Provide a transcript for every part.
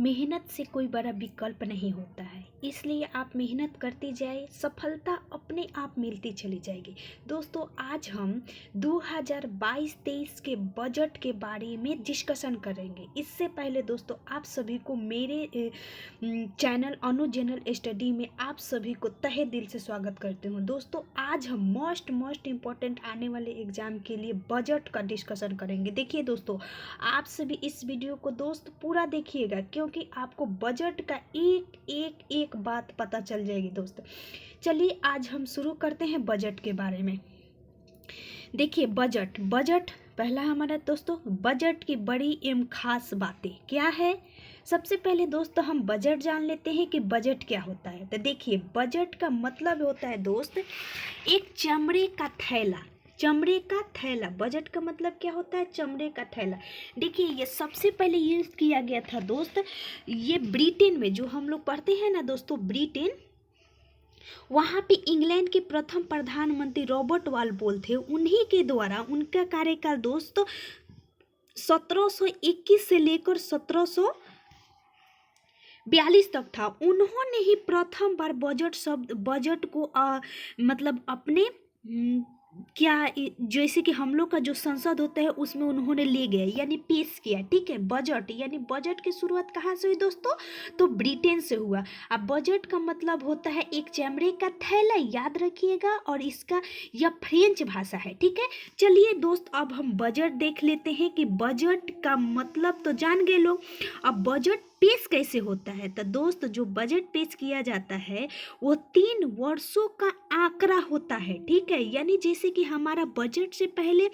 मेहनत से कोई बड़ा विकल्प नहीं होता है, इसलिए आप मेहनत करते जाए, सफलता अपने आप मिलती चली जाएगी। दोस्तों, आज हम 2022-23 के बजट के बारे में डिस्कशन करेंगे। इससे पहले दोस्तों, आप सभी को मेरे चैनल अनु जनरल स्टडी में आप सभी को तहे दिल से स्वागत करते हूँ। दोस्तों, आज हम मोस्ट इम्पॉर्टेंट आने वाले एग्जाम के लिए बजट का डिस्कशन करेंगे। देखिए दोस्तों, आप सभी इस वीडियो को दोस्त पूरा देखिएगा, क्योंकि आपको बजट का एक बात पता चल जाएगी। दोस्त, चलिए आज हम शुरू करते हैं बजट के बारे में। देखिए, बजट पहला हमारा दोस्तों, बजट की बड़ी एवं खास बातें क्या है। सबसे पहले दोस्तों, हम बजट जान लेते हैं कि बजट क्या होता है। तो देखिए, बजट का मतलब होता है दोस्त एक चमड़े का थैला। बजट का मतलब क्या होता है? चमड़े का थैला। देखिए, ये सबसे पहले यूज किया गया था दोस्त, ये ब्रिटेन में, जो हम लोग पढ़ते हैं ना दोस्तों, ब्रिटेन, वहाँ पे इंग्लैंड के प्रथम प्रधानमंत्री रॉबर्ट वालपोल थे। उन्हीं के द्वारा, उनका कार्यकाल दोस्तों 1721 से लेकर 1742 तक था। उन्होंने ही प्रथम बार बजट को मतलब अपने जैसे कि हम लोग का जो संसद होता है उसमें उन्होंने ले गए, यानी पेश किया। ठीक है, बजट यानी बजट की शुरुआत कहाँ से हुई दोस्तों? तो ब्रिटेन से हुआ। अब बजट का मतलब होता है एक चमड़े का थैला, याद रखिएगा, और इसका यह फ्रेंच भाषा है। ठीक है, चलिए दोस्त, अब हम बजट देख लेते हैं कि बजट का मतलब तो जान गए लोग। अब बजट पेश कैसे होता है? तो दोस्त, जो बजट पेश किया जाता है वो 3 वर्षों का आंकड़ा होता है। ठीक है, यानी जैसे कि हमारा बजट से पहले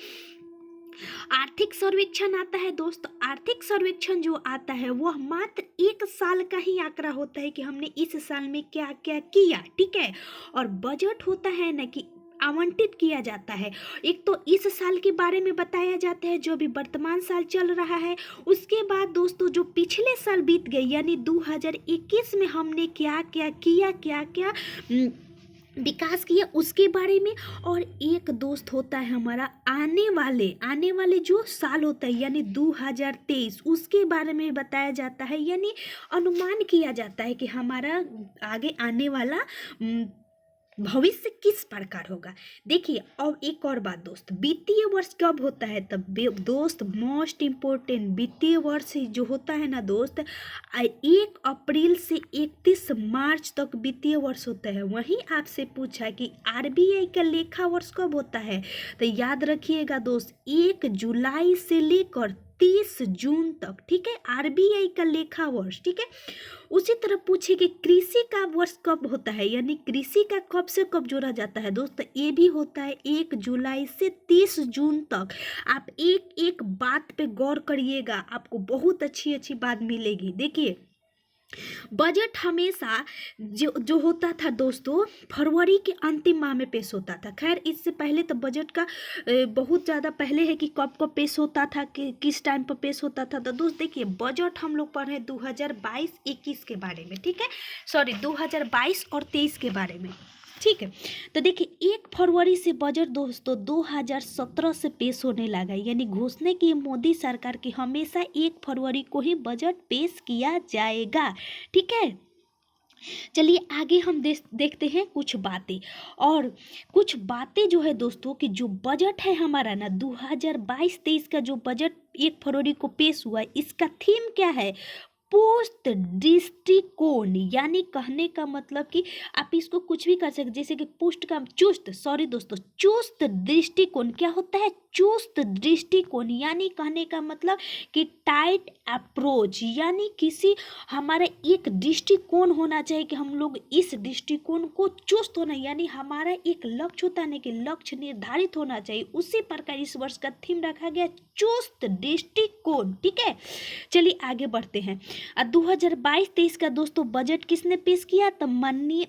आर्थिक सर्वेक्षण आता है दोस्त। आर्थिक सर्वेक्षण जो आता है वह मात्र 1 साल का ही आंकड़ा होता है कि हमने इस साल में क्या क्या किया। ठीक है, और बजट होता है ना कि आवंटित किया जाता है। एक तो इस साल के बारे में बताया जाता है, जो अभी वर्तमान साल चल रहा है। उसके बाद दोस्तों, जो पिछले साल बीत गए, यानी 2021 में हमने क्या क्या किया, क्या क्या विकास किया, उसके बारे में। और एक दोस्त होता है हमारा आने वाले जो साल होता है, यानी 2023, उसके बारे में बताया जाता है, यानी अनुमान किया जाता है कि हमारा आगे आने वाला भविष्य किस प्रकार होगा। देखिए, अब एक और बात दोस्त, वित्तीय वर्ष कब होता है? तब दोस्त, मोस्ट इम्पोर्टेंट, वित्तीय वर्ष जो होता है ना दोस्त, 1 अप्रैल से 31 मार्च तक वित्तीय वर्ष होता है। वहीं आपसे पूछा कि आरबीआई का लेखा वर्ष कब होता है? तो याद रखिएगा दोस्त, 1 जुलाई से लेकर 30 जून तक। ठीक है, आरबीआई का लेखा वर्ष। ठीक है, उसी तरह पूछे कि कृषि का वर्ष कब होता है, यानी कृषि का कब से कब जोड़ा जाता है दोस्त? ये भी होता है 1 जुलाई से 30 जून तक। आप एक बात पे गौर करिएगा, आपको बहुत अच्छी बात मिलेगी। देखिए, बजट हमेशा जो होता था दोस्तों, फरवरी के अंतिम माह में पेश होता था। खैर, इससे पहले तो बजट का बहुत ज़्यादा पहले है कि कब पेश होता था, कि किस टाइम पर पेश होता था। तो दोस्त देखिए, बजट हम लोग पढ़ रहे हैं 2022-21 के बारे में। ठीक है, सॉरी, 2022 और 23 के बारे में। ठीक है, तो देखिए, 1 फरवरी से बजट दोस्तों 2017 से पेश होने लगा, यानी घोषणा की मोदी सरकार की हमेशा 1 फरवरी को ही बजट पेश किया जाएगा। ठीक है, चलिए आगे हम देखते हैं कुछ बातें। और कुछ बातें जो है दोस्तों, कि जो बजट है हमारा ना 2022-23 का जो बजट 1 फरवरी को पेश हुआ, इसका थीम क्या है? पोस्ट दृष्टिकोण, यानी कहने का मतलब कि आप इसको कुछ भी कर सकते, जैसे कि पुष्ट का चुस्त दृष्टिकोण क्या होता है? चुस्त दृष्टिकोण, यानी कहने का मतलब कि टाइट अप्रोच, यानी किसी हमारा एक दृष्टिकोण होना चाहिए कि हम लोग इस दृष्टिकोण को चुस्त होना, यानी हमारा एक लक्ष्य होता है कि लक्ष्य निर्धारित होना चाहिए। उसी प्रकार इस वर्ष का थीम रखा गया चुस्त दृष्टिकोण। ठीक है, चलिए आगे बढ़ते हैं। 2022-23 का दोस्तों बजट किसने पेश किया? तो माननीय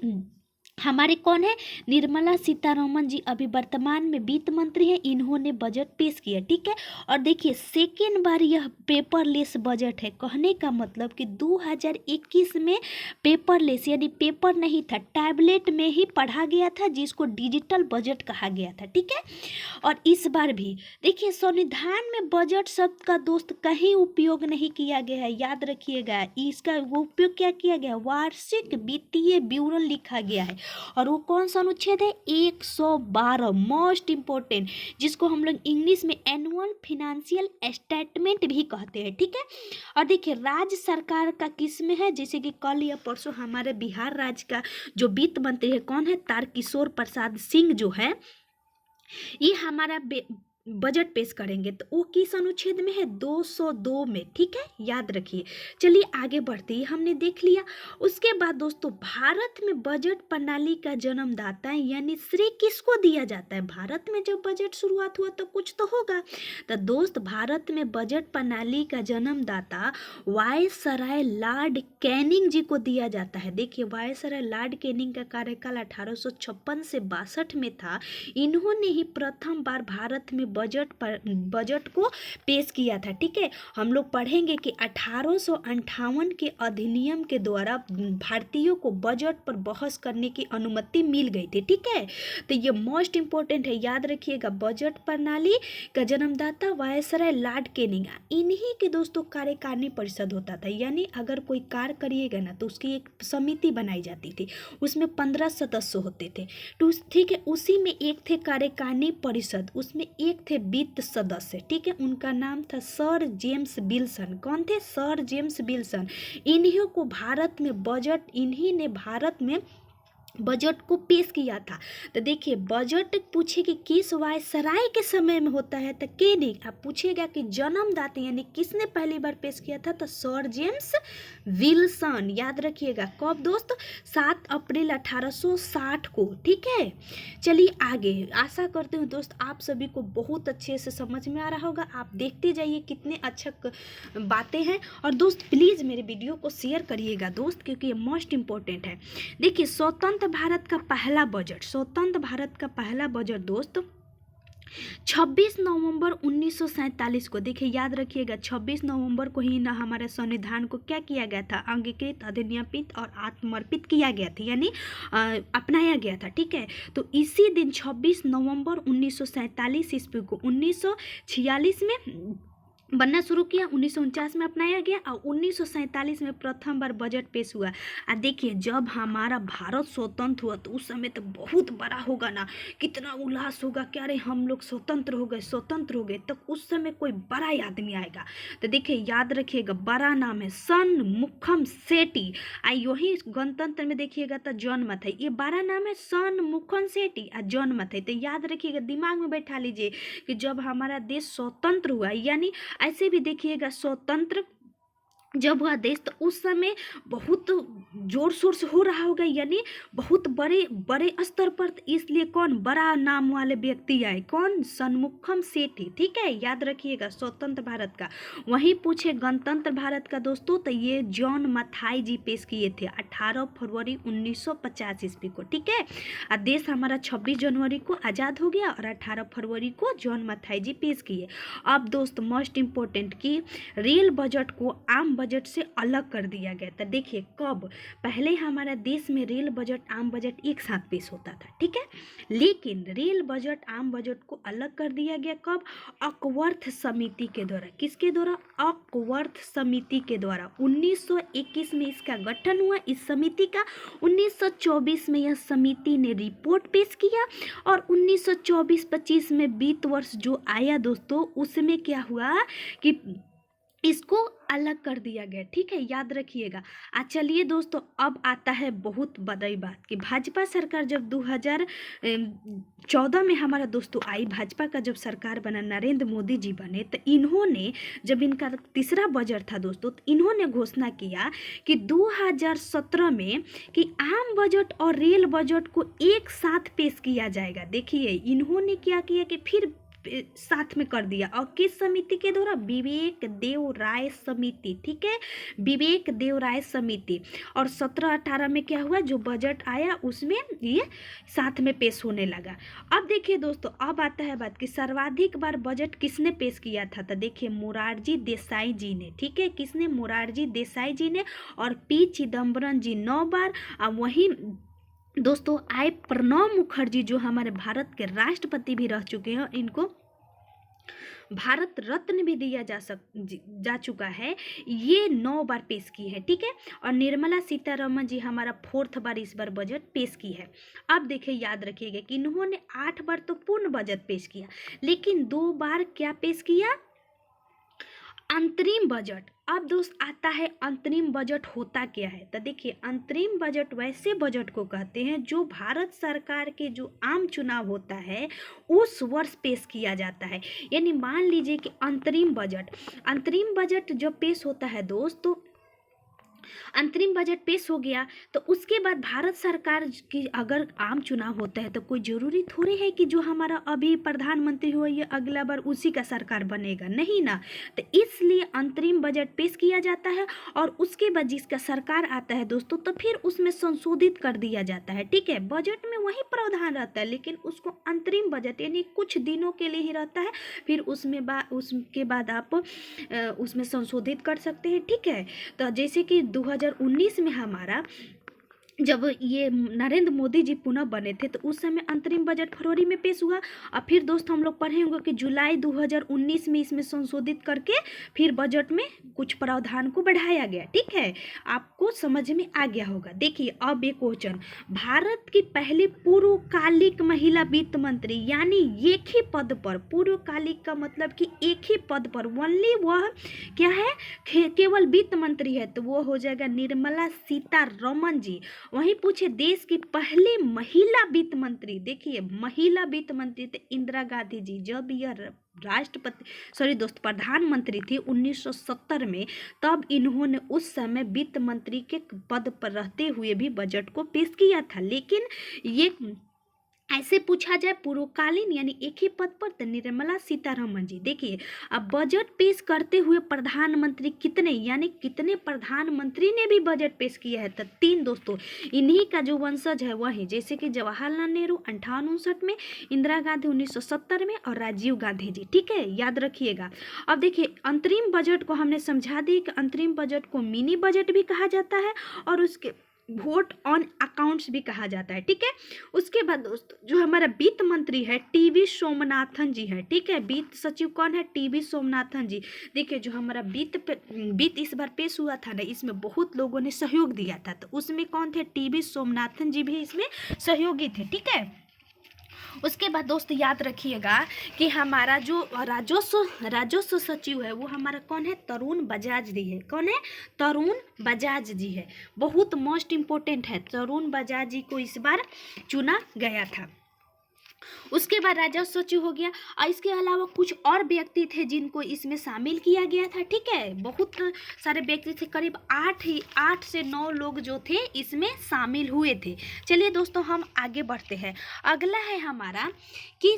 हमारे कौन है, निर्मला सीतारमण जी अभी वर्तमान में वित्त मंत्री है, इन्होंने बजट पेश किया, ठीक है। और देखिए सेकेंड बार यह पेपरलेस बजट है, कहने का मतलब कि 2021 में पेपरलेस यानी पेपर नहीं था, टैबलेट में ही पढ़ा गया था, जिसको डिजिटल बजट कहा गया था, ठीक है। और इस बार भी देखिए संविधान में बजट शब्द का दोस्त कहीं उपयोग नहीं किया गया है, याद रखिएगा। इसका उपयोग क्या किया गया, वार्षिक वित्तीय विवरण लिखा गया है। और वो कौन सा अनुच्छेद है, 112, मोस्ट इंपोर्टेंट, जिसको हम लोग इंग्लिश में एनुअल फिनेंशियल स्टेटमेंट भी कहते हैं, ठीक है। और देखिए राज्य सरकार का किस में है, जैसे कि कल या परसों हमारे बिहार राज्य का जो वित्त मंत्री है कौन है, तारकिशोर प्रसाद सिंह जो है, ये हमारा बजट पेश करेंगे। तो वो किस अनुच्छेद में है, 202 में, ठीक है, याद रखिए। चलिए आगे बढ़ते हैं, हमने देख लिया। उसके बाद दोस्तों भारत में बजट प्रणाली का जन्मदाता यानी श्रेय किसको दिया जाता है, भारत में जब बजट शुरुआत हुआ तो कुछ तो होगा। तो दोस्त भारत में बजट प्रणाली का जन्मदाता वायसराय लॉर्ड कैनिंग जी को दिया जाता है। देखिए वायसराय लॉर्ड कैनिंग का कार्यकाल 1856 से 62 में था। इन्होंने ही प्रथम बार भारत में बजट को पेश किया था, ठीक है। हम लोग पढ़ेंगे कि 1858 के अधिनियम के द्वारा भारतीयों को बजट पर बहस करने की अनुमति मिल गई थी, ठीक है। तो ये मोस्ट इंपोर्टेंट है, याद रखिएगा। बजट प्रणाली का जन्मदाता वायसराय लॉर्ड कैनिंग, इन्हीं के दोस्तों कार्यकारिणी परिषद होता था, यानी अगर कोई कार्य करिएगा ना तो उसकी एक समिति बनाई जाती थी, उसमें 15 सदस्य होते थे, तो ठीक है। उसी में एक थे कार्यकारिणी परिषद, उसमें एक थे वित्त सदस्य, ठीक है। उनका नाम था सर जेम्स विल्सन। कौन थे, सर जेम्स विल्सन। इन्हीं को भारत में बजट, इन्हीं ने भारत में बजट को पेश किया था। तो देखिए बजट पूछे कि किस वायसराय के समय में होता है, तो कैनिंग। अब पूछेगा कि जन्मदाता यानी किसने पहली बार पेश किया था, तो सर जेम्स विल्सन, याद रखिएगा। कब दोस्त, 7 अप्रैल 1860 को, ठीक है। चलिए आगे, आशा करते हूँ दोस्त आप सभी को बहुत अच्छे से समझ में आ रहा होगा। आप देखते जाइए कितने अच्छा बातें हैं। और दोस्त प्लीज़ मेरे वीडियो को शेयर करिएगा दोस्त, क्योंकि ये मोस्ट इंपॉर्टेंट है। देखिए स्वतंत्र भारत का पहला बजट, स्वतंत्र भारत का पहला बजट दोस्त 26 नवंबर 1947 को, देखिए याद रखिएगा 26 नवंबर को ही ना हमारे संविधान को क्या किया गया था, अंगीकृत, अधिनियमित और आत्मर्पित किया गया था, यानी अपनाया गया था, ठीक है। तो इसी दिन 26 नवंबर 1947 ईस्वी को 1946 में बनना शुरू किया, 1949 में अपनाया गया और 1947 में प्रथम बार बजट पेश हुआ। देखिए जब हमारा भारत स्वतंत्र हुआ तो उस समय तो बहुत बड़ा होगा ना, कितना उल्लास होगा, क्या रे हम लोग स्वतंत्र हो गए, स्वतंत्र हो गए। तो उस समय कोई बड़ा आदमी आएगा, तो देखिए याद रखिएगा, बड़ा नाम है षणमुखम सेठी। यही गणतंत्र में देखिएगा तो जनमत है, ये बड़ा नाम है षणमुखम सेठी और जनमत है। तो याद रखिएगा, दिमाग में बैठा लीजिए कि जब हमारा देश स्वतंत्र हुआ, यानी ऐसे भी देखिएगा स्वतंत्र जब हुआ देश तो उस समय बहुत जोर शोर से हो रहा होगा, यानी बहुत बड़े बड़े स्तर पर, इसलिए कौन बड़ा नाम वाले व्यक्ति आए, कौन, षणमुखम सेठी, ठीक है, याद रखिएगा स्वतंत्र भारत का। वहीं पूछे गणतंत्र भारत का दोस्तों, तो ये जॉन मथाई जी पेश किए थे 18 फरवरी 1950 ईस्वी को, ठीक है। और देश हमारा 26 जनवरी को आज़ाद हो गया और 18 फरवरी को जॉन मथाई जी पेश किए। अब दोस्त मोस्ट इम्पोर्टेंट कि रेल बजट को आम बजट से अलग कर दिया गया था। देखिए कब, पहले हमारा देश में रेल बजट आम बजट एक साथ पेश होता था, ठीक है, लेकिन रेल बजट आम बजट को अलग कर दिया गया कब, अकवर्थ समिति के द्वारा। किसके द्वारा, अकवर्थ समिति के द्वारा। 1921 में इसका गठन हुआ, इस समिति का। 1924 में यह समिति ने रिपोर्ट पेश किया और 1924-25 में वित्त वर्ष जो आया दोस्तों, उसमें क्या हुआ कि इसको अलग कर दिया गया, ठीक है, याद रखिएगा। चलिए दोस्तों अब आता है बहुत बड़ी बात कि भाजपा सरकार जब 2014 में हमारा दोस्तों आई, भाजपा का जब सरकार बना, नरेंद्र मोदी जी बने, तो इन्होंने जब इनका तीसरा बजट था दोस्तों, तो इन्होंने घोषणा किया कि 2017 में कि आम बजट और रेल बजट को एक साथ पेश किया जाएगा। देखिए इन्होंने क्या किया कि फिर साथ में कर दिया। और किस समिति के द्वारा? विवेक देव राय समिति, ठीक है, विवेक देव राय समिति। और 17-18 में क्या हुआ, जो बजट आया उसमें ये साथ में पेश होने लगा। अब देखिए दोस्तों, अब आता है बात कि सर्वाधिक बार बजट किसने पेश किया था। तो देखिए मोरारजी देसाई जी ने, ठीक है, किसने? मोरारजी देसाई जी ने। और पी चिदम्बरम जी 9 बार। और वहीं दोस्तों आई प्रणब मुखर्जी जो हमारे भारत के राष्ट्रपति भी रह चुके हैं, इनको भारत रत्न भी दिया जा चुका है, ये 9 बार पेश की है, ठीक है। और निर्मला सीतारमण जी हमारा 4th बार इस बार बजट पेश की है। अब देखिए याद रखिएगा कि इन्होंने 8 बार तो पूर्ण बजट पेश किया, लेकिन 2 बार क्या पेश किया? अंतरिम बजट। अब दोस्त आता है अंतरिम बजट होता क्या है। तो देखिए अंतरिम बजट वैसे बजट को कहते हैं जो भारत सरकार के जो आम चुनाव होता है उस वर्ष पेश किया जाता है। यानी मान लीजिए कि अंतरिम बजट जब पेश होता है दोस्त, तो अंतरिम बजट पेश हो गया तो उसके बाद भारत सरकार की अगर आम चुनाव होता है तो कोई ज़रूरी थोड़े है कि जो हमारा अभी प्रधानमंत्री हो ये अगला बार उसी का सरकार बनेगा, नहीं ना। तो इसलिए अंतरिम बजट पेश किया जाता है और उसके बाद जिसका सरकार आता है दोस्तों तो फिर उसमें संशोधित कर दिया जाता है, ठीक है। बजट में वही प्रावधान रहता है लेकिन उसको अंतरिम बजट यानी कुछ दिनों के लिए ही रहता है, फिर उसके बाद आप उसमें संशोधित कर सकते हैं, ठीक है। तो जैसे कि 2019 में हमारा जब ये नरेंद्र मोदी जी पुनः बने थे तो उस समय अंतरिम बजट फरवरी में पेश हुआ। और फिर दोस्त हम लोग पढ़े होंगे कि जुलाई 2019 में इसमें संशोधित करके फिर बजट में कुछ प्रावधान को बढ़ाया गया, ठीक है। आपको समझ में आ गया होगा। देखिए अब एक क्वेश्चन, भारत की पहली पूर्वकालिक महिला वित्त मंत्री यानी एक ही पद पर, पूर्वकालिक का मतलब कि एक ही पद पर ओनली वह क्या है, केवल वित्त मंत्री है तो वो हो जाएगा निर्मला सीतारमण जी। वहीं पूछे देश की पहली महिला वित्त मंत्री, देखिए महिला वित्त मंत्री थे इंदिरा गांधी जी। जब यह प्रधानमंत्री थी 1970 में, तब इन्होंने उस समय वित्त मंत्री के पद पर रहते हुए भी बजट को पेश किया था। लेकिन ये ऐसे पूछा जाए पूर्वकालीन यानी एक ही पद पर तो निर्मला सीतारमण जी। देखिए अब बजट पेश करते हुए प्रधानमंत्री कितने यानी कितने प्रधानमंत्री ने भी बजट पेश किया है तो 3 दोस्तों। इन्हीं का जो वंशज है वही, जैसे कि जवाहरलाल नेहरू 58-59 में, इंदिरा गांधी 1970 में और राजीव गांधी जी, ठीक है, याद रखिएगा। अब देखिए अंतरिम बजट को हमने समझा दी कि अंतरिम बजट को मिनी बजट भी कहा जाता है और उसके वोट ऑन अकाउंट्स भी कहा जाता है, ठीक है। उसके बाद दोस्तों जो हमारा वित्त मंत्री है टीवी सोमनाथन जी है, ठीक है। वित्त सचिव कौन है? टीवी सोमनाथन जी। देखिए जो हमारा वित्त इस बार पेश हुआ था ना, इसमें बहुत लोगों ने सहयोग दिया था तो उसमें कौन थे? टीवी सोमनाथन जी भी इसमें सहयोगी थे, ठीक है। उसके बाद दोस्त याद रखिएगा कि हमारा जो राजस्व सचिव है वो हमारा कौन है? तरुण बजाज जी है। कौन है? तरुण बजाज जी है। बहुत मोस्ट इम्पोर्टेंट है, तरुण बजाज जी को इस बार चुना गया था। उसके बाद राजस्व सचिव हो गया और इसके अलावा कुछ और व्यक्ति थे जिनको इसमें शामिल किया गया था, ठीक है। बहुत सारे व्यक्ति थे, करीब 8 से 9 लोग जो थे इसमें शामिल हुए थे। चलिए दोस्तों हम आगे बढ़ते हैं। अगला है हमारा कि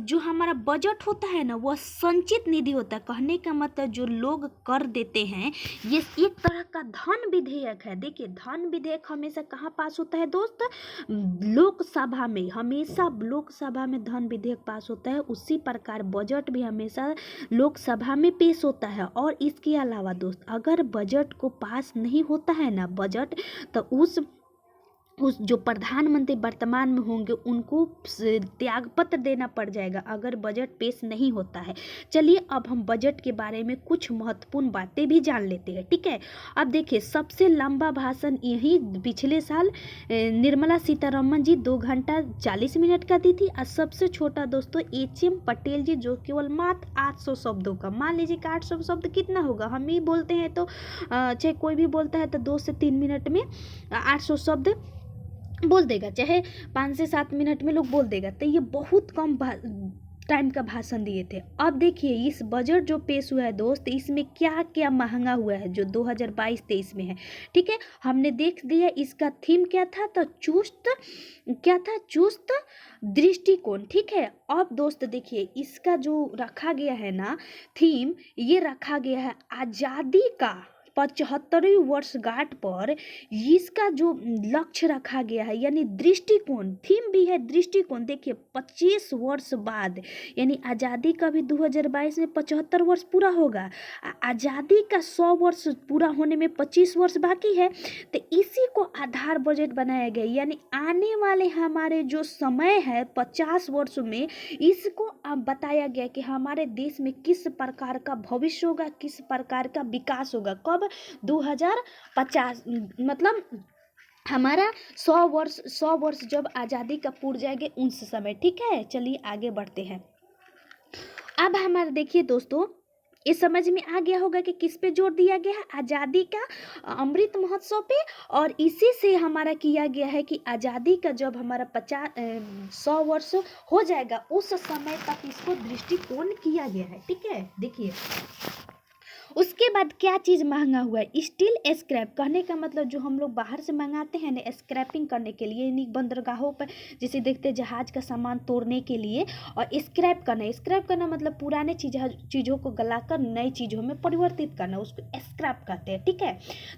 जो हमारा बजट होता है ना वह संचित निधि होता है। कहने का मतलब जो लोग कर देते हैं ये एक तरह का धन विधेयक है। देखिए धन विधेयक हमेशा कहाँ पास होता है दोस्त? लोकसभा में, हमेशा लोकसभा में धन विधेयक पास होता है। उसी प्रकार बजट भी हमेशा लोकसभा में पेश होता है। और इसके अलावा दोस्त अगर बजट को पास नहीं होता है ना बजट, तो उस जो प्रधानमंत्री वर्तमान में होंगे उनको त्यागपत्र देना पड़ जाएगा अगर बजट पेश नहीं होता है। चलिए अब हम बजट के बारे में कुछ महत्वपूर्ण बातें भी जान लेते हैं, ठीक है। अब देखिए सबसे लंबा भाषण यही पिछले साल निर्मला सीतारमण जी 2 घंटा 40 मिनट का दी थी। और सबसे छोटा दोस्तों HM पटेल जी जो केवल मात्र 800 शब्दों का। मान लीजिए कि 800 शब्द कितना होगा, हम ही बोलते हैं तो चाहे कोई भी बोलता है तो 2 से 3 मिनट में 800 शब्द बोल देगा, चाहे 5 से 7 मिनट में लोग बोल देगा। तो ये बहुत कम टाइम का भाषण दिए थे। अब देखिए इस बजट जो पेश हुआ है दोस्त, इसमें क्या क्या महंगा हुआ है जो 2022-23 में है। ठीक है, हमने देख लिया इसका थीम क्या था, तो चुस्त दृष्टिकोण। ठीक है, अब दोस्त देखिए इसका जो रखा गया है ना थीम, ये रखा गया है आज़ादी का 75वीं वर्षगांठ पर। इसका जो लक्ष्य रखा गया है यानी दृष्टिकोण, थीम भी है दृष्टिकोण। देखिए 25 वर्ष बाद, यानी आज़ादी का भी 2022 में 75 वर्ष पूरा होगा, आज़ादी का 100 वर्ष पूरा होने में 25 वर्ष बाकी है। तो इसी को आधार बजट बनाया गया, यानी आने वाले हमारे जो समय है 50 वर्ष में, इसको अब बताया गया कि हमारे देश में किस प्रकार का भविष्य होगा, किस प्रकार का विकास होगा। कब? 2050, मतलब हमारा 100 वर्ष जब आज़ादी का पूर जाएंगे उस समय। ठीक है, चलिए आगे बढ़ते हैं। अब हमारे देखिए दोस्तों, ये समझ में आ गया होगा कि किस पे जोर दिया गया है, आज़ादी का अमृत महोत्सव पे। और इसी से हमारा किया गया है कि आज़ादी का जब हमारा 100 वर्ष हो जाएगा उस समय तक इसको दृष्टिकोण किया गया है। ठीक है, देखिए उसके बाद क्या चीज़ महंगा हुआ है, स्टील स्क्रैप। कहने का मतलब जो हम लोग बाहर से मंगाते हैं ना स्क्रैपिंग करने के लिए, यानी बंदरगाहों पर जैसे देखते हैं जहाज़ का सामान तोड़ने के लिए, और स्क्रैप करना मतलब पुराने चीज़ों को गलाकर नई चीज़ों में परिवर्तित करना, उसको स्क्रैप कहते हैं। ठीक है,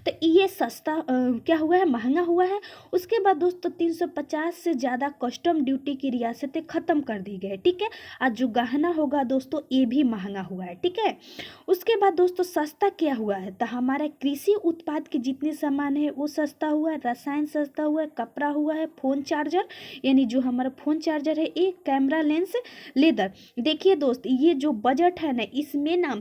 तो ये सस्ता क्या हुआ है, महंगा हुआ है। उसके बाद दोस्तों 350 से ज़्यादा कस्टम ड्यूटी की रियासतें ख़त्म कर दी गई। ठीक है, आज जो गहना होगा दोस्तों ये भी महंगा हुआ है। ठीक है, उसके बाद दोस्तों सस्ता क्या हुआ है, तो हमारा कृषि उत्पाद के जितने सामान है वो सस्ता हुआ है, रसायन सस्ता हुआ है, कपड़ा हुआ है, फोन चार्जर, यानी जो हमारा फोन चार्जर है, एक कैमरा लेंस, लेदर। देखिए दोस्त ये जो बजट है ना, इसमें ना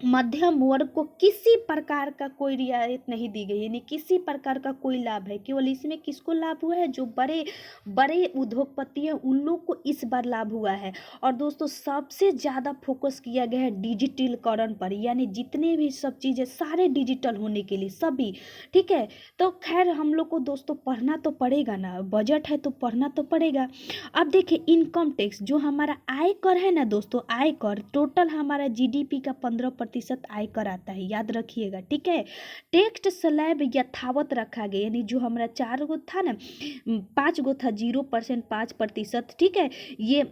मध्यम वर्ग को किसी प्रकार का कोई रियायत नहीं दी गई, यानी किसी प्रकार का कोई लाभ है। केवल इसमें किसको लाभ हुआ है, जो बड़े बड़े उद्योगपति हैं उन लोग को इस बार लाभ हुआ है। और दोस्तों सबसे ज़्यादा फोकस किया गया है डिजिटलीकरण पर, यानी जितने भी सब चीज़ें सारे डिजिटल होने के लिए सभी। ठीक है, तो खैर हम लोग को दोस्तों पढ़ना तो पड़ेगा ना, बजट है तो पढ़ना तो पड़ेगा। अब देखिए इनकम टैक्स, जो हमारा आयकर है ना दोस्तों, आयकर टोटल हमारा जीडीपी का 15% आयकर आता है, याद रखिएगा। ठीक है, टैक्स स्लैब यथावत रखा गया, यानी जो हमारा 4 गो था ना, 5 गो था 0%, 5%। ठीक है, ये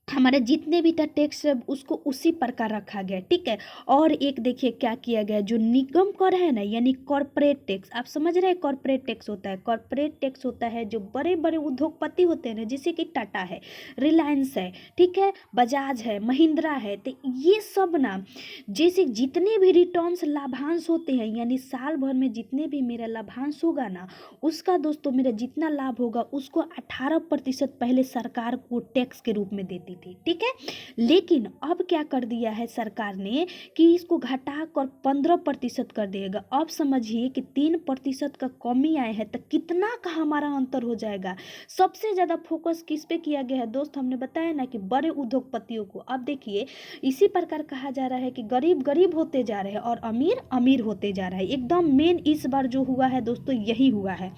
हमारे जितने भी था टैक्स उसको उसी प्रकार रखा गया। ठीक है, और एक देखिए क्या किया गया, जो निगम कर है ना, यानी कॉर्पोरेट टैक्स। आप समझ रहे हैं कॉर्पोरेट टैक्स होता है, कॉर्पोरेट टैक्स होता है जो बड़े बड़े उद्योगपति होते हैं ना, जैसे कि टाटा है, रिलायंस है, ठीक है, बजाज है, महिंद्रा है, तो ये सब ना जैसे जितने भी रिटर्न्स लाभांश होते हैं, यानी साल भर में जितने भी मेरा लाभांश होगा ना, उसका दोस्तों मेरा जितना लाभ होगा उसको 18% पहले सरकार को टैक्स के रूप में देती थी। ठीक है, लेकिन अब क्या कर दिया है सरकार ने कि इसको घटाकर 15% कर देगा। अब समझिए कि 3% का कमी आया है, तो कितना का हमारा अंतर हो जाएगा। सबसे ज़्यादा फोकस किस पे किया गया है दोस्त, हमने बताया ना कि बड़े उद्योगपतियों को। अब देखिए इसी प्रकार कहा जा रहा है कि गरीब गरीब होते जा रहे हैं और अमीर अमीर होते जा रहा है। एकदम मेन इस बार जो हुआ है दोस्तों यही हुआ है।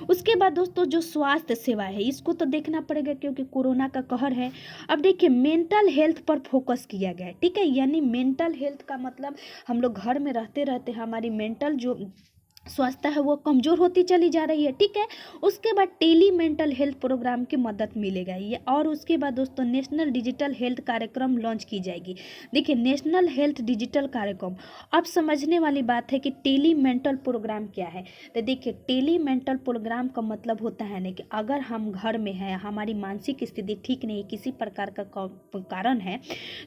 उसके बाद दोस्तों जो स्वास्थ्य सेवा है इसको तो देखना पड़ेगा क्योंकि कोरोना का कहर है। अब देखिए मेंटल हेल्थ पर फोकस किया गया है। ठीक है, यानी मेंटल हेल्थ का मतलब हम लोग घर में रहते रहते हमारी मेंटल जो स्वास्थ्य है वो कमज़ोर होती चली जा रही है। ठीक है, उसके बाद टेली मेंटल हेल्थ प्रोग्राम की मदद मिलेगा ये। और उसके बाद दोस्तों नेशनल डिजिटल हेल्थ कार्यक्रम लॉन्च की जाएगी। देखिए नेशनल हेल्थ डिजिटल कार्यक्रम, अब समझने वाली बात है कि टेली मेंटल प्रोग्राम क्या है। तो देखिए टेली मेंटल प्रोग्राम का मतलब होता है ना कि अगर हम घर में हैं, हमारी मानसिक स्थिति ठीक नहीं, किसी प्रकार का कारण है,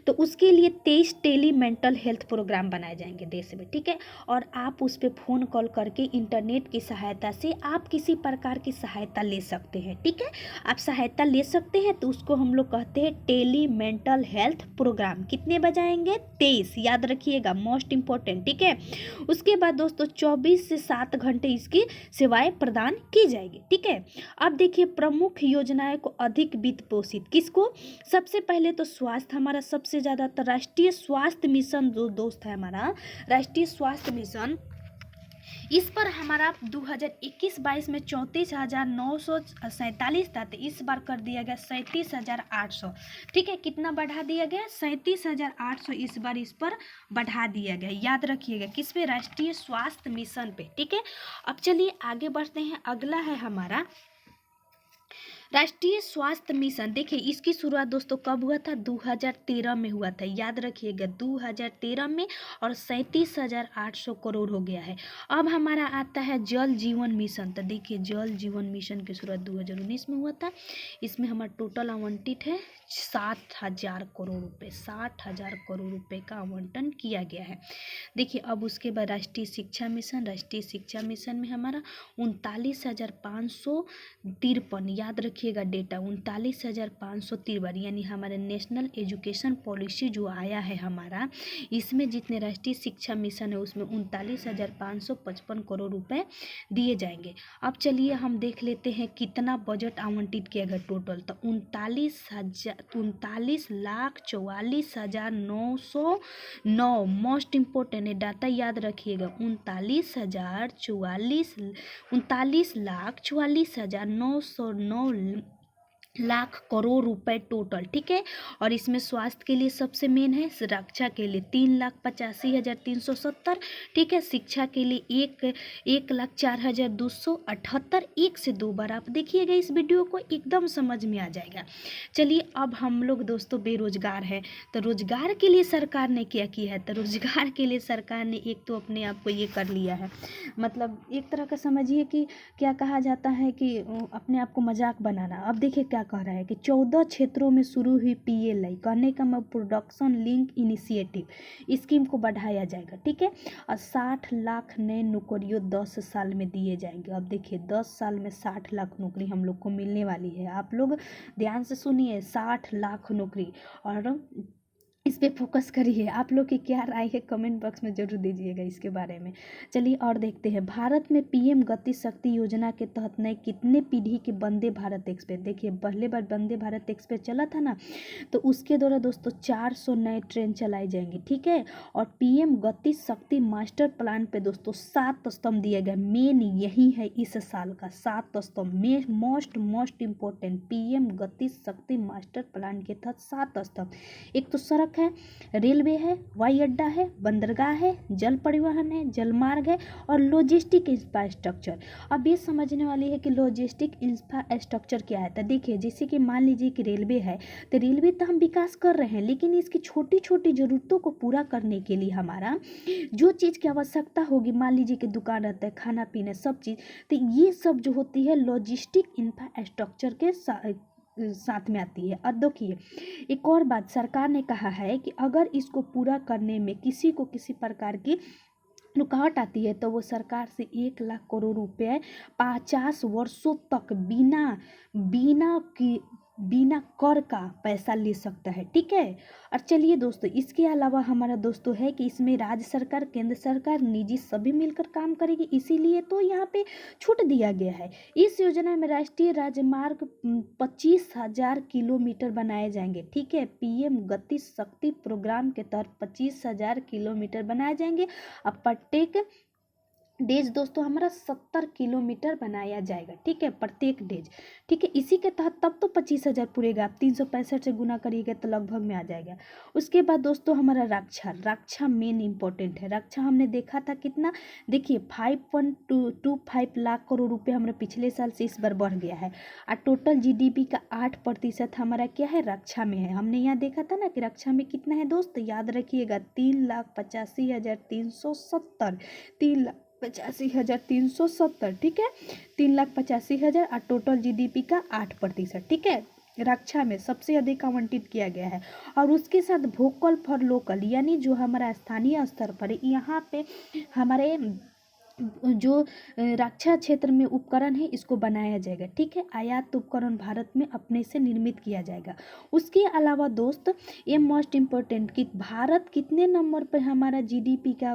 तो उसके लिए 23 टेली मेंटल हेल्थ प्रोग्राम बनाए जाएंगे देश में। ठीक है, और आप उस पर फ़ोन कॉल करके इंटरनेट की सहायता से आप किसी प्रकार की सहायता ले सकते हैं। ठीक है, आप सहायता ले सकते हैं, तो उसको हम लोग कहते हैं टेली मेंटल हेल्थ प्रोग्राम। कितने बजाएंगे? 23, याद रखिएगा, मोस्ट इंपॉर्टेंट। ठीक है, उसके बाद दोस्तों 24 से 7 घंटे इसकी सेवाएं प्रदान की जाएगी। ठीक है, अब देखिए प्रमुख योजनाएं को अधिक वित्त पोषित, किसको? सबसे पहले तो स्वास्थ्य हमारा सबसे ज़्यादा, तो राष्ट्रीय स्वास्थ्य मिशन जो दोस्त है हमारा, राष्ट्रीय स्वास्थ्य मिशन इस पर हमारा 2021-22 में 34,947 था, तो इस बार कर दिया गया 37,800। ठीक है, कितना बढ़ा दिया गया? 37,800 इस बार इस पर बढ़ा दिया गया। याद रखिएगा, किस पे? राष्ट्रीय स्वास्थ्य मिशन पे। ठीक है, अब चलिए आगे बढ़ते हैं। अगला है हमारा राष्ट्रीय स्वास्थ्य मिशन। देखिए इसकी शुरुआत दोस्तों कब हुआ था? 2013 में हुआ था। याद रखिएगा 2013 में, और 37,800 करोड़ हो गया है। अब हमारा आता है जल जीवन मिशन। तो देखिए जल जीवन मिशन की शुरुआत 2019 में हुआ था। इसमें हमारा टोटल आवंटित है 60,000 करोड़ रुपये। 60,000 करोड़ रुपये का आवंटन किया गया है। देखिए अब उसके बाद राष्ट्रीय शिक्षा मिशन। राष्ट्रीय शिक्षा मिशन में हमारा 39,553, याद रखिएगा डेटा 39,553, यानी हमारे नेशनल एजुकेशन पॉलिसी जो आया है हमारा, इसमें जितने राष्ट्रीय शिक्षा मिशन है उसमें 39,555 करोड़ रुपए दिए जाएंगे। अब चलिए हम देख लेते हैं कितना बजट आवंटित किया गया टोटल। तो 39,44,909। मोस्ट इम्पोर्टेंट है, डाटा याद रखिएगा। 39,44,909 लाख करोड़ रुपए टोटल। ठीक है, और इसमें स्वास्थ्य के लिए सबसे मेन है, रक्षा के लिए 3,85,370। ठीक है, शिक्षा के लिए 1,04,278। एक से दो बार आप देखिएगा इस वीडियो को, एकदम समझ में आ जाएगा। चलिए अब हम लोग दोस्तों बेरोजगार हैं, तो रोजगार के लिए सरकार ने क्या किया है? तो रोजगार के लिए सरकार ने एक तो अपने आप को ये कर लिया है, मतलब एक तरह का समझिए कि क्या कहा जाता है कि अपने आप को मजाक बनाना। अब देखिए क्या कह रहा है कि 14 क्षेत्रों में शुरू हुई PLI, कहने का मतलब प्रोडक्शन लिंक इनिशिएटिव, स्कीम को बढ़ाया जाएगा। ठीक है, और 60 लाख नए नौकरियों 10 साल में दिए जाएंगे। अब देखिए 10 साल में 60 लाख नौकरी हम लोग को मिलने वाली है। आप लोग ध्यान से सुनिए, 60 लाख नौकरी, और इस पे फोकस करिए। आप लोग की क्या राय है कमेंट बॉक्स में जरूर दीजिएगा इसके बारे में। चलिए और देखते हैं, भारत में PM गति शक्ति योजना के तहत नए कितने पीढ़ी के वंदे भारत एक्सप्रेस। देखिए पहले बार वंदे भारत एक्सप्रेस चला था ना, तो उसके द्वारा दोस्तों 400 नए ट्रेन चलाई जाएंगी। ठीक है, और PM गति शक्ति मास्टर प्लान पे दोस्तों 7 स्तंभ दिए गए। मेन यही है इस साल का 7 स्तंभ में, मोस्ट इम्पोर्टेंट PM गति शक्ति मास्टर प्लान के तहत 7 स्तंभ। एक तो सड़क है, रेलवे है, हवाई अड्डा है, बंदरगाह है, जल परिवहन है, जलमार्ग है, और लॉजिस्टिक इंफ्रास्ट्रक्चर। अब ये समझने वाली है कि लॉजिस्टिक इंफ्रास्ट्रक्चर क्या है। तो देखिए जैसे कि मान लीजिए कि रेलवे है, तो रेलवे तो हम विकास कर रहे हैं, लेकिन इसकी छोटी छोटी जरूरतों को पूरा करने के लिए हमारा जो चीज़ की आवश्यकता होगी, मान लीजिए कि दुकान रहता है, खाना पीना सब चीज़, तो ये सब जो होती है लॉजिस्टिक इंफ्रास्ट्रक्चर के साथ में आती है। अब देखिए एक और बात, सरकार ने कहा है कि अगर इसको पूरा करने में किसी को किसी प्रकार की रुकावट आती है तो वो सरकार से 1 लाख करोड़ रुपए 50 वर्षों तक बिना कर का पैसा ले सकता है। ठीक है, और चलिए दोस्तों इसके अलावा हमारा दोस्तों है कि इसमें राज्य सरकार, केंद्र सरकार, निजी सभी मिलकर काम करेगी, इसीलिए तो यहाँ पे छूट दिया गया है। इस योजना में राष्ट्रीय राजमार्ग 25,000 किलोमीटर बनाए जाएंगे। ठीक है, PM गति शक्ति प्रोग्राम के तहत 25,000 किलोमीटर बनाए जाएंगे। अब प्रत्येक डेज दोस्तों हमारा 70 किलोमीटर बनाया जाएगा। ठीक है, प्रत्येक डेज। ठीक है, इसी के तहत तब तो 25,000 पूरेगा। आप 365 से गुना करिएगा तो लगभग में आ जाएगा। उसके बाद दोस्तों हमारा रक्षा मेन इंपॉर्टेंट है। रक्षा हमने देखा था कितना, देखिए 5.25 लाख करोड़ रुपए हमारे पिछले साल से इस बार बढ़ गया है, और टोटल GDP का 8% हमारा क्या है, रक्षा में है। हमने यहाँ देखा था ना कि रक्षा में कितना है दोस्त, याद रखिएगा 3,85,370, 3,85,370। ठीक है, 3,85,000 और टोटल GDP का 8%। ठीक है, रक्षा में सबसे अधिक आवंटित किया गया है। और उसके साथ वोकल फॉर लोकल, यानी जो हमारा स्थानीय स्तर पर यहाँ पे हमारे जो रक्षा क्षेत्र में उपकरण है इसको बनाया जाएगा। ठीक है, आयात उपकरण भारत में अपने से निर्मित किया जाएगा। उसके अलावा दोस्त ये मोस्ट इम्पोर्टेंट कि भारत कितने नंबर पर हमारा GDP का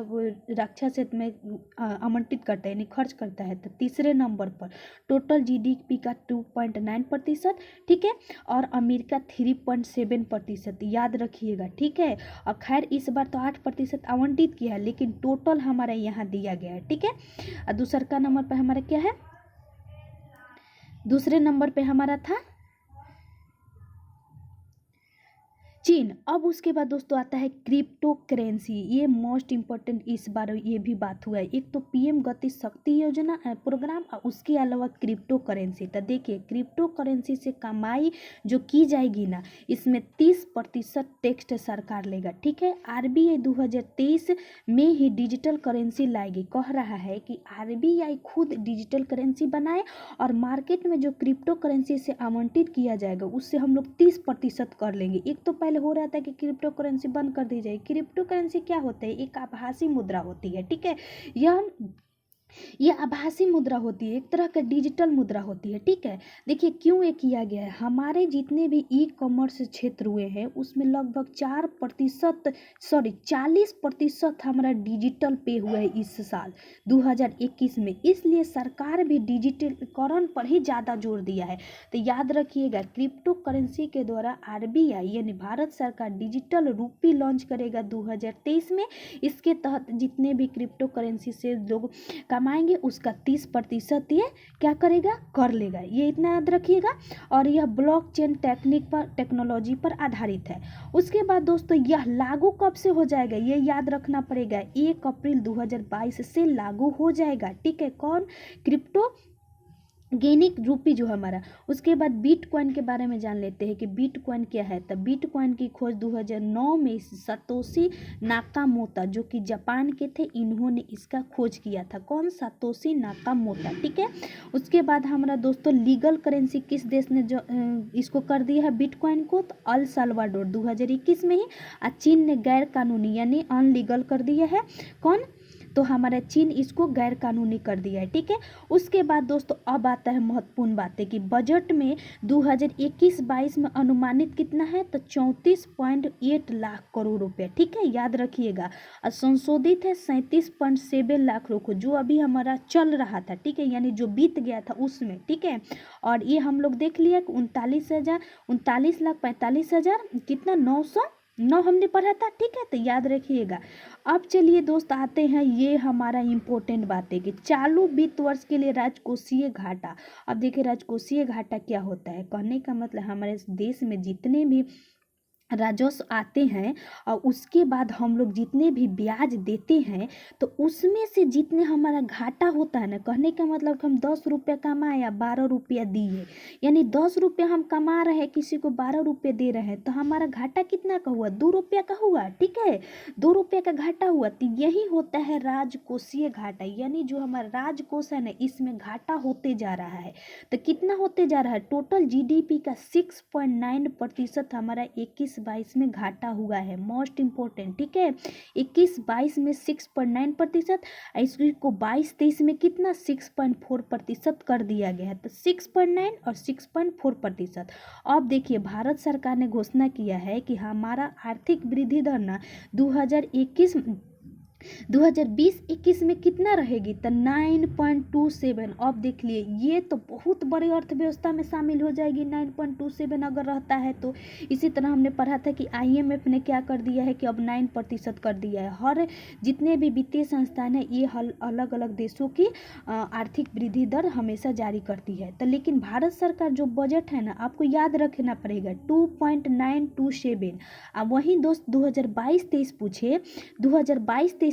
रक्षा क्षेत्र में आवंटित करता है, यानी खर्च करता है, तो तीसरे नंबर पर टोटल GDP का 2.9%। ठीक है, और अमेरिका 3.7%, याद रखिएगा। ठीक है, और खैर इस बार तो 8% आवंटित किया है, लेकिन टोटल हमारा यहाँ दिया गया है। ठीक है, और दूसरा का नंबर पे हमारा क्या है, दूसरे नंबर पे हमारा था चीन। अब उसके बाद दोस्तों आता है क्रिप्टो करेंसी। ये मोस्ट इंपॉर्टेंट इस बार ये भी बात हुआ है। एक तो पीएम गति शक्ति योजना प्रोग्राम और उसके अलावा क्रिप्टो करेंसी। तो देखिए क्रिप्टो करेंसी से कमाई जो की जाएगी ना, इसमें 30% टैक्स सरकार लेगा, ठीक है। आरबीआई 2023 में ही डिजिटल करेंसी लाएगी। कह रहा है कि आरबीआई खुद डिजिटल करेंसी बनाए और मार्केट में जो क्रिप्टो करेंसी से आवंटित किया जाएगा उससे हम लोग 30% कर लेंगे। एक तो पहले हो रहा था कि क्रिप्टो करेंसी बंद कर दी जाए। क्रिप्टो करेंसी क्या होता है, एक आभासी मुद्रा होती है, ठीक है। यह आभासी मुद्रा होती है, एक तरह का डिजिटल मुद्रा होती है, ठीक है। देखिए क्यों ये किया गया है, हमारे जितने भी ई कॉमर्स क्षेत्र हुए हैं उसमें लगभग 40% हमारा डिजिटल पे हुआ है इस साल 2021 में। इसलिए सरकार भी डिजिटलीकरण पर ही ज़्यादा जोर दिया है। तो याद रखिएगा क्रिप्टो करेंसी के द्वारा आरबीआई यानी भारत सरकार डिजिटल रूपी लॉन्च करेगा 2023 में। इसके तहत जितने भी क्रिप्टो करेंसी से लोग कमाएंगे उसका 30% ये क्या करेगा, कर लेगा। ये इतना याद रखिएगा। और यह ब्लॉकचेन टेक्नोलॉजी पर आधारित है। उसके बाद दोस्तों यह लागू कब से हो जाएगा, ये याद रखना पड़ेगा। 1 अप्रैल 2022 से लागू हो जाएगा, ठीक है। कौन, क्रिप्टो गेनिक रूपी जो हमारा। उसके बाद बिटकॉइन के बारे में जान लेते हैं कि बिटकॉइन क्या है। तब बिटकॉइन की खोज 2009 में सतोशी नाकामोटा जो कि जापान के थे, इन्होंने इसका खोज किया था। कौन, सतोशी नाकामोटा, ठीक है। उसके बाद हमारा दोस्तों लीगल करेंसी किस देश ने जो इसको कर दिया है बिटकॉइन को, तो अल साल्वाडोर 2021 में ही। और चीन ने गैर कानूनी यानी अनलीगल कर दिया है। कौन, तो हमारा चीन इसको गैर कानूनी कर दिया है, ठीक है। उसके बाद दोस्तों अब आता है महत्वपूर्ण बात है कि बजट में 2021-22 में अनुमानित कितना है, तो 34.8 लाख करोड़ रुपए, ठीक है, याद रखिएगा। और संशोधित है 37.7 लाख रुपये जो अभी हमारा चल रहा था, ठीक है, यानी जो बीत गया था उसमें, ठीक है। और ये हम लोग देख लिया कि 39,45,000 कितना 909 हमने पढ़ा था, ठीक है। तो याद रखिएगा। अब चलिए दोस्त आते हैं, ये हमारा इम्पोर्टेंट बात है कि चालू वित्त वर्ष के लिए राजकोषीय घाटा। अब देखिए राजकोषीय घाटा क्या होता है, कहने का मतलब हमारे देश में जितने भी राजस्व आते हैं और उसके बाद हम लोग जितने भी ब्याज देते हैं तो उसमें से जितने हमारा घाटा होता है ना, कहने का मतलब हम 10 रुपया कमाए या 12 रुपया दिए, यानी 10 रुपया हम कमा रहे हैं किसी को 12 रुपये दे रहे हैं, तो हमारा घाटा कितना का हुआ, 2 रुपया का हुआ, ठीक है, 2 रुपये का घाटा हुआ। तो यही होता है राजकोषीय घाटा, यानी जो हमारा राजकोष है ना इसमें घाटा होते जा रहा है। तो कितना होते जा रहा है, टोटल जीडीपी का 6.9% हमारा 21-22 में घाटा हुआ है। मोस्ट इंपोर्टेंट, ठीक है, 21-22 में 6.9%, इसको 22-23 में कितना 6.4% कर दिया गया है। तो 6.9 और 6.4%। अब देखिए भारत सरकार ने घोषणा किया है कि हमारा आर्थिक वृद्धि दर ना 2020-21 में कितना रहेगी, तो 9.27। अब देख लिए ये तो बहुत बड़ी अर्थव्यवस्था में शामिल हो जाएगी 9.27 अगर रहता है तो। इसी तरह हमने पढ़ा था कि आईएमएफ ने क्या कर दिया है कि अब 9% कर दिया है। हर जितने भी वित्तीय संस्थान है ये अलग अलग देशों की आर्थिक वृद्धि दर हमेशा जारी करती है। तो लेकिन भारत सरकार जो बजट है ना आपको याद रखना पड़ेगा 2.927। अब वहीं दोस्त 2022-23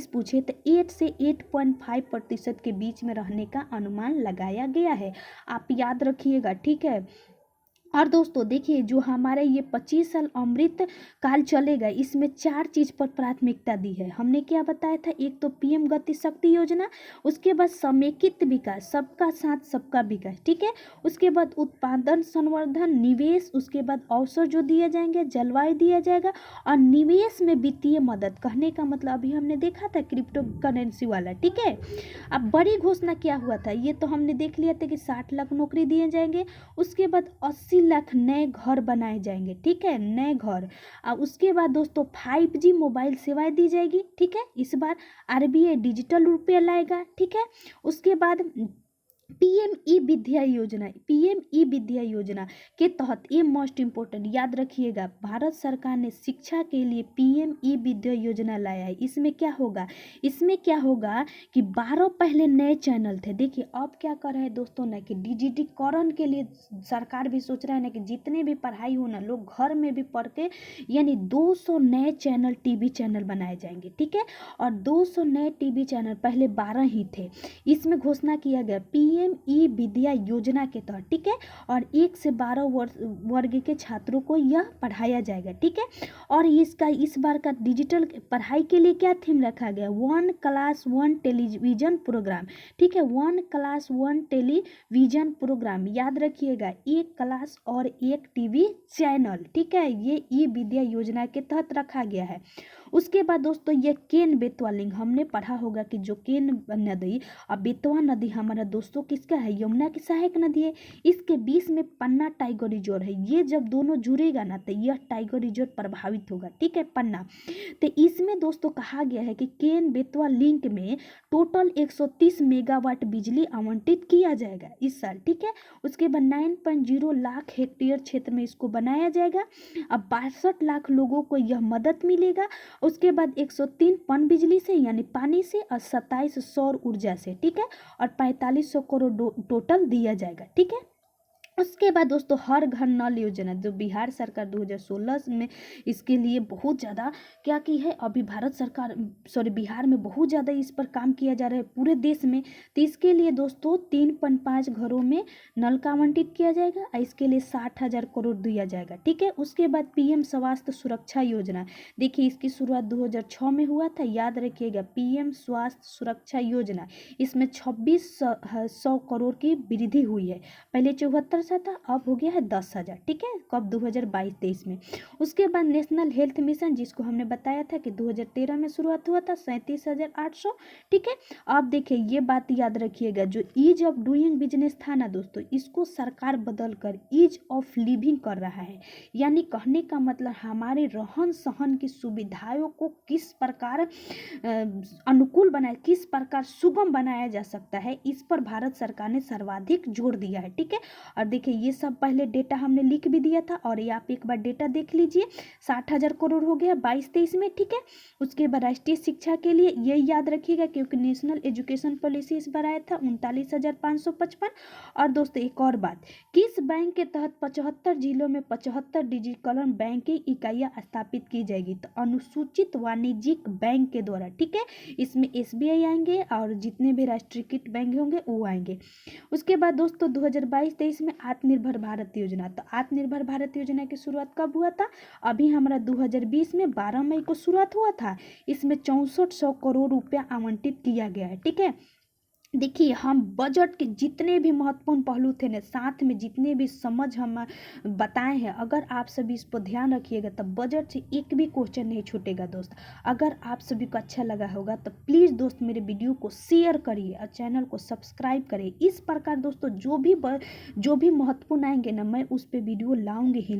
पूछे तो 8 से 8.5% के बीच में रहने का अनुमान लगाया गया है। आप याद रखिएगा, ठीक है। और दोस्तों देखिए जो हमारे ये 25 साल अमृत काल चलेगा इसमें 4 चीज़ पर प्राथमिकता दी है। हमने क्या बताया था, एक तो पीएम गति शक्ति योजना, उसके बाद समेकित विकास, सबका साथ सबका विकास, ठीक है। उसके बाद उत्पादन संवर्धन, निवेश, उसके बाद अवसर जो दिए जाएंगे, जलवायु दिया जाएगा और निवेश में वित्तीय मदद। कहने का मतलब अभी हमने देखा था क्रिप्टो करेंसी वाला, ठीक है। अब बड़ी घोषणा क्या हुआ था, ये तो हमने देख लिया था कि 60 लाख नौकरी दिए जाएंगे, उसके बाद 80 लाख नए घर बनाए जाएंगे, ठीक है, नए घर। और उसके बाद दोस्तों 5G मोबाइल सेवाएं दी जाएगी, ठीक है। इस बार आरबीआई डिजिटल रुपया लाएगा, ठीक है। उसके बाद पीएम ई विद्या योजना, पीएम ई विद्या योजना के तहत ये मोस्ट इम्पोर्टेंट याद रखिएगा, भारत सरकार ने शिक्षा के लिए पीएम ई विद्या योजना लाया है। इसमें क्या होगा, इसमें क्या होगा कि 12 पहले नए चैनल थे, देखिए अब क्या कर रहे हैं दोस्तों ना कि डिजिटीकरण के लिए सरकार भी सोच रहा है ना कि जितने भी पढ़ाई हो ना लोग घर में भी पढ़ के, यानी 200 नए चैनल टीवी चैनल बनाए जाएंगे, ठीक है। और 200 नए टीवी चैनल, पहले 12 ही थे। इसमें घोषणा किया गया पीएम ई विद्या योजना के तहत, ठीक है। और 1 से 12 वर्ग के छात्रों को यह पढ़ाया जाएगा, ठीक है। और इसका इस बार का डिजिटल पढ़ाई के लिए क्या थीम रखा गया, 1 क्लास 1 टेलीविजन प्रोग्राम, ठीक है। 1 क्लास 1 टेलीविजन प्रोग्राम याद रखिएगा, 1 क्लास और 1 टीवी चैनल, ठीक है। ये ई विद्या योजना के तहत रखा गया है। उसके बाद दोस्तों ये केन बेतवा लिंक हमने पढ़ा होगा कि जो केन नदी और बेतवा नदी हमारा दोस्तों किसका है, यमुना की सहायक नदी है। इसके बीच में पन्ना टाइगर रिजर्व है, ये जब दोनों जुड़ेगा ना तो यह टाइगर रिजर्व प्रभावित होगा, ठीक है, पन्ना। तो इसमें दोस्तों कहा गया है कि केन बेतवा लिंक में टोटल 130 मेगावाट बिजली आवंटित किया जाएगा इस साल, ठीक है। उसके बाद 9.0 लाख हेक्टेयर क्षेत्र में इसको बनाया जाएगा। अब 62 लाख लोगों को यह मदद मिलेगा। उसके बाद 103 पनबिजली से यानी पानी से और 27 सौर ऊर्जा से, ठीक है। और 4500 करोड़ टोटल दिया जाएगा, ठीक है। उसके बाद दोस्तों हर घर नल योजना जो बिहार सरकार 2016 में इसके लिए बहुत ज़्यादा क्या की है, अभी भारत सरकार बिहार में बहुत ज़्यादा इस पर काम किया जा रहा है पूरे देश में। तो इसके लिए दोस्तों 3.5 घरों में नल का आवंटित किया जाएगा और इसके लिए 60,000 करोड़ दिया जाएगा, ठीक है। उसके बाद पीएम स्वास्थ्य सुरक्षा योजना, देखिए इसकी शुरुआत 2006 में हुआ था, याद रखिएगा पीएम स्वास्थ्य सुरक्षा योजना। इसमें 2600 करोड़ की वृद्धि हुई है, पहले 74 सा था, अब हो गया है 10,000, ठीक है, कब 2022-23 में। उसके बाद नेशनल हेल्थ मिशन जिसको हमने बताया था कि 2013 में शुरुआत हुआ था, 37,800, ठीक है। अब देखिए ये बात याद रखिएगा, जो ईज ऑफ डूइंग बिजनेस था ना दोस्तों, इसको सरकार बदल कर ईज ऑफ लिविंग कर रहा है। यानी कहने का मतलब हमारे रहन सहन की सुविधाओं को किस प्रकार अनुकूल बनाए, किस प्रकार सुगम बनाया जा सकता है, इस पर भारत सरकार ने सर्वाधिक जोर दिया है, ठीक है। और देखिए ये सब पहले डेटा हमने लिख भी दिया था और ये आप एक बार डेटा देख लीजिए, 60,000 करोड़ हो गया 22-23 में, ठीक है। उसके बाद राष्ट्रीय शिक्षा के लिए ये याद रखिएगा क्योंकि नेशनल एजुकेशन पॉलिसी इस बार आया था 39,555। और दोस्तों एक और बात, किस बैंक के तहत 75 जिलों में 75 डिजिटल बैंकिंग इकाइयां स्थापित की जाएगी, तो अनुसूचित वाणिज्यिक बैंक के द्वारा, ठीक है। इसमें एसबीआई आएंगे और जितने भी राष्ट्रीयकृत बैंक होंगे वो आएंगे। उसके बाद दोस्तों 2022-23 में आत्मनिर्भर भारत योजना, तो आत्मनिर्भर भारत योजना की शुरुआत कब हुआ था, अभी हमारा 2020 में 12 मई को शुरुआत हुआ था। इसमें 6400 करोड़ रुपया आवंटित किया गया है, ठीक है। देखिए हम बजट के जितने भी महत्वपूर्ण पहलू थे ना, साथ में जितने भी समझ हम बताए हैं, अगर आप सभी इस पर ध्यान रखिएगा तब बजट से एक भी क्वेश्चन नहीं छूटेगा दोस्त। अगर आप सभी को अच्छा लगा होगा तो प्लीज़ दोस्त मेरे वीडियो को शेयर करिए और चैनल को सब्सक्राइब करिए। इस प्रकार दोस्तों जो भी महत्वपूर्ण आएंगे ना, मैं उस पर वीडियो लाऊंगी ही।